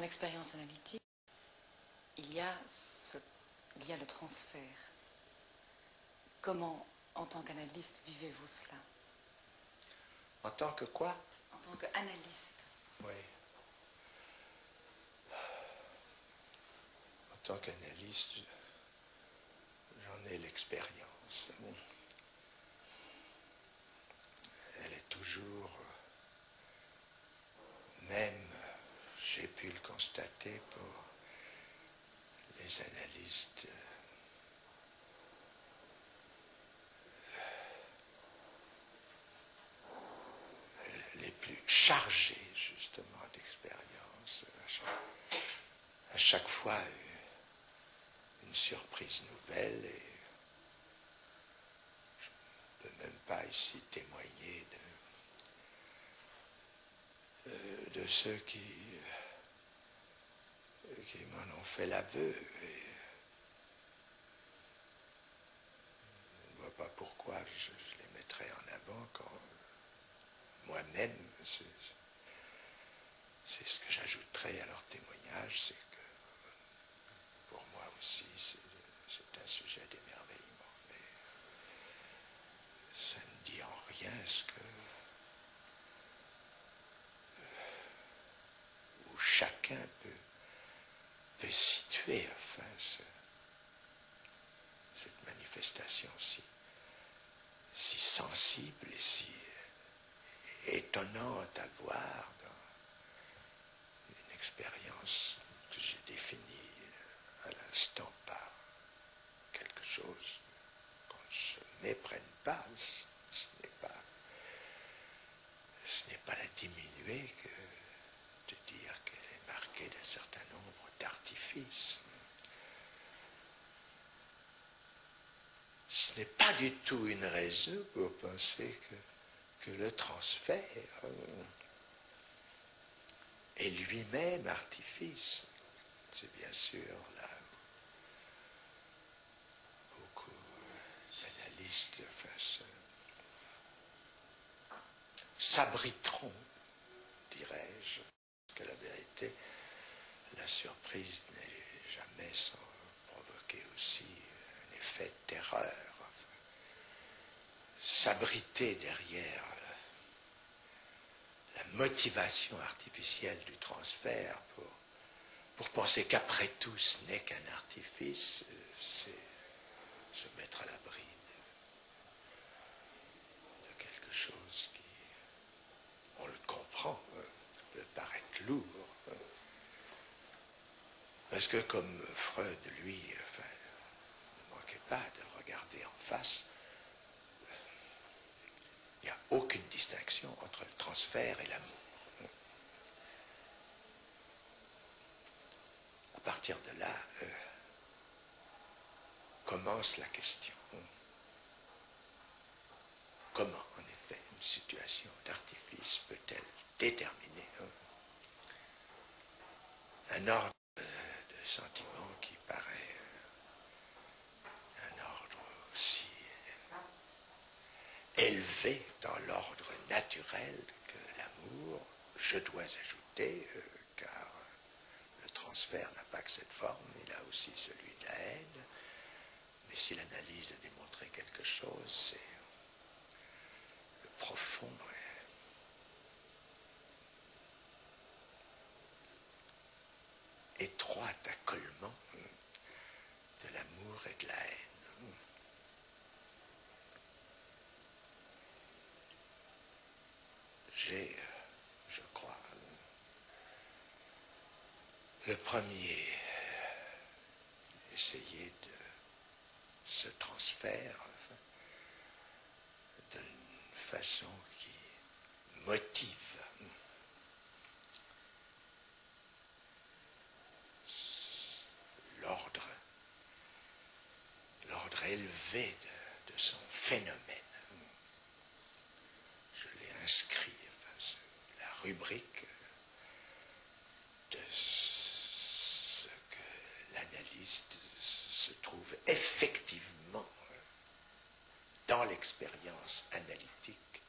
l'expérience analytique, il y a le transfert. Comment, en tant qu'analyste, vivez-vous cela? En tant que quoi? En tant qu'analyste. Oui. En tant qu'analyste, j'en ai l'expérience. Elle est toujours, même, j'ai pu le constater pour les analystes les plus chargés, justement, d'expérience. À chaque fois, une surprise nouvelle, et je ne peux même pas ici témoigner de ceux qui m'en ont fait l'aveu. Je ne vois pas pourquoi je les mettrais en avant quand moi-même, c'est ce que j'ajouterais à leur témoignage, c'est que pour moi aussi c'est un sujet d'émerveillement, mais ça ne dit en rien ce que où chacun peut situer enfin cette manifestation si sensible et si étonnante à voir dans une expérience que j'ai définie à l'instant par quelque chose qu'on ne se méprenne pas. Ce n'est pas la diminuer que de dire qu'elle est marquée d'un certain nombre d'artifices. Ce n'est pas du tout une raison pour penser que le transfert est lui-même artifice. C'est bien sûr là beaucoup d'analystes s'abriteront, dirais-je, parce que la vérité, la surprise n'est jamais sans provoquer aussi un effet de terreur. S'abriter derrière la motivation artificielle du transfert pour penser qu'après tout ce n'est qu'un artifice, c'est se mettre à l'abri de quelque chose qui, on le comprend, peut paraître lourd. Parce que comme Freud, lui, ne manquait pas de regarder en face, il n'y a aucune distinction entre le transfert et l'amour. À partir de là, commence la question. Comment, en effet, une situation d'artifice peut-elle déterminer un ordre de sentiments qui paraît un ordre aussi élevé dans l'ordre naturel que l'amour, je dois ajouter, car le transfert n'a pas que cette forme, il a aussi celui de la haine. Mais si l'analyse a démontré quelque chose, c'est le profond étroit accolement de l'amour et de la haine. J'ai, je crois, le premier essayé de ce transfert d'une façon qui motive l'ordre élevé de son phénomène. Je l'ai inscrit sous la rubrique de ce que l'analyste se trouve effectivement dans l'expérience analytique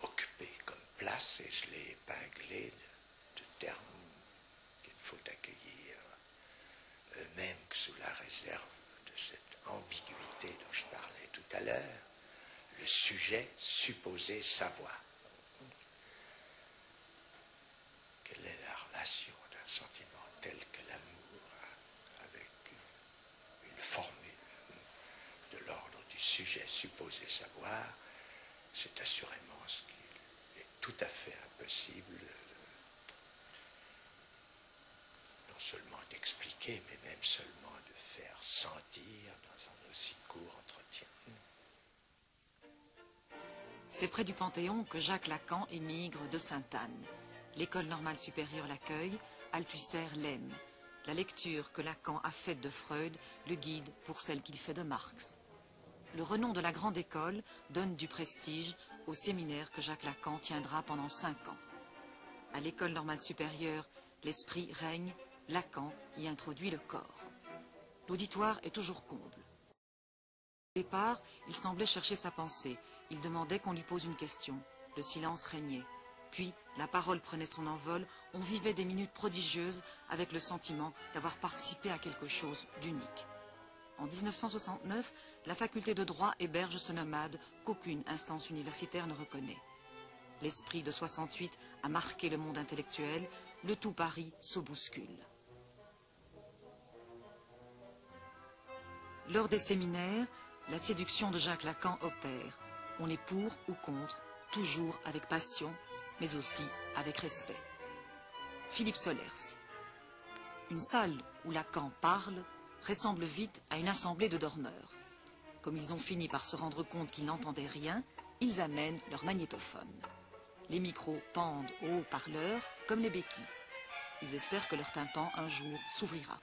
occupé comme place, et je l'ai épinglé de termes faut accueillir, même sous la réserve de cette ambiguïté dont je parlais tout à l'heure, le sujet supposé savoir. Quelle est la relation d'un sentiment tel que l'amour avec une formule de l'ordre du sujet supposé savoir? C'est assurément ce qu'il est tout à fait impossible non seulement d'expliquer, mais même seulement de faire sentir dans un aussi court entretien. C'est près du Panthéon que Jacques Lacan émigre de Sainte-Anne. L'École normale supérieure l'accueille, Althusser l'aime. La lecture que Lacan a faite de Freud le guide pour celle qu'il fait de Marx. Le renom de la grande école donne du prestige au séminaire que Jacques Lacan tiendra pendant 5 ans. À l'École normale supérieure, l'esprit règne, Lacan y introduit le corps. L'auditoire est toujours comble. Au départ, il semblait chercher sa pensée. Il demandait qu'on lui pose une question. Le silence régnait. Puis, la parole prenait son envol. On vivait des minutes prodigieuses avec le sentiment d'avoir participé à quelque chose d'unique. En 1969, la faculté de droit héberge ce nomade qu'aucune instance universitaire ne reconnaît. L'esprit de 68 a marqué le monde intellectuel. Le tout Paris se bouscule. Lors des séminaires, la séduction de Jacques Lacan opère. On est pour ou contre, toujours avec passion, mais aussi avec respect. Philippe Solers. Une salle où Lacan parle ressemble vite à une assemblée de dormeurs. Comme ils ont fini par se rendre compte qu'ils n'entendaient rien, ils amènent leur magnétophone. Les micros pendent aux haut-parleurs comme les béquilles. Ils espèrent que leur tympan un jour s'ouvrira.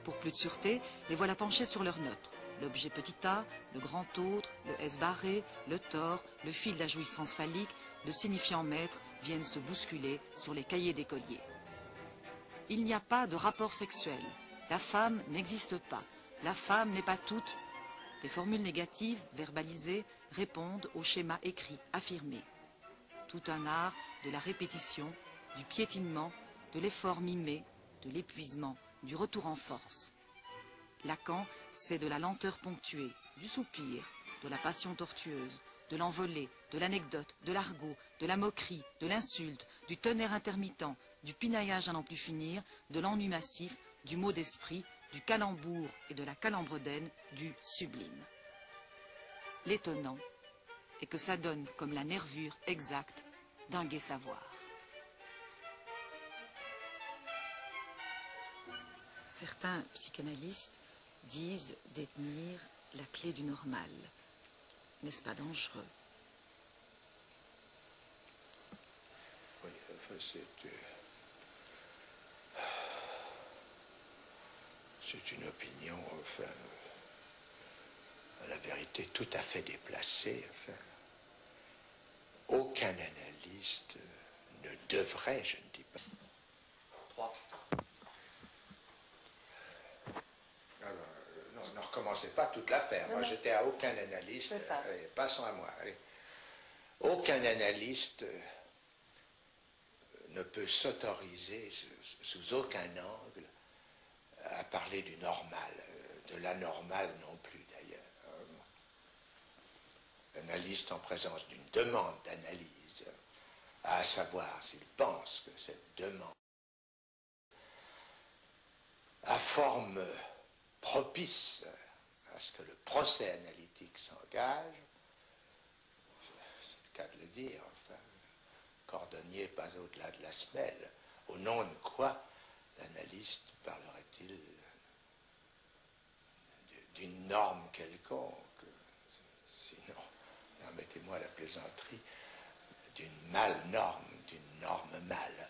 Pour plus de sûreté, les voilà penchés sur leurs notes. L'objet petit a, le grand autre, le S barré, le tort, le fil de la jouissance phallique, le signifiant maître viennent se bousculer sur les cahiers d'écoliers. Il n'y a pas de rapport sexuel. La femme n'existe pas. La femme n'est pas toute. Les formules négatives, verbalisées, répondent au schéma écrit, affirmé. Tout un art de la répétition, du piétinement, de l'effort mimé, de l'épuisement, du retour en force. Lacan, c'est de la lenteur ponctuée, du soupir, de la passion tortueuse, de l'envolée, de l'anecdote, de l'argot, de la moquerie, de l'insulte, du tonnerre intermittent, du pinaillage à n'en plus finir, de l'ennui massif, du mot d'esprit, du calembour et de la calembredaine, du sublime. L'étonnant est que ça donne comme la nervure exacte d'un gai savoir. Certains psychanalystes disent détenir la clé du normal. N'est-ce pas dangereux? Oui, enfin, c'est une opinion, enfin, à la vérité tout à fait déplacée. Enfin, aucun analyste ne devrait, je ne dis pas. 3. Alors, non, ne recommencez pas toute l'affaire. Moi, j'étais à aucun analyste. Allez, passons à moi. Allez. Aucun analyste ne peut s'autoriser sous aucun angle à parler du normal, de l'anormal non plus d'ailleurs. L'analyste en présence d'une demande d'analyse a à savoir s'il pense que cette demande a forme propice à ce que le procès analytique s'engage, c'est le cas de le dire, enfin, cordonnier pas au-delà de la semelle, au nom de quoi l'analyste parlerait-il d'une norme quelconque, sinon, permettez-moi la plaisanterie, d'une mal-norme, d'une norme mâle.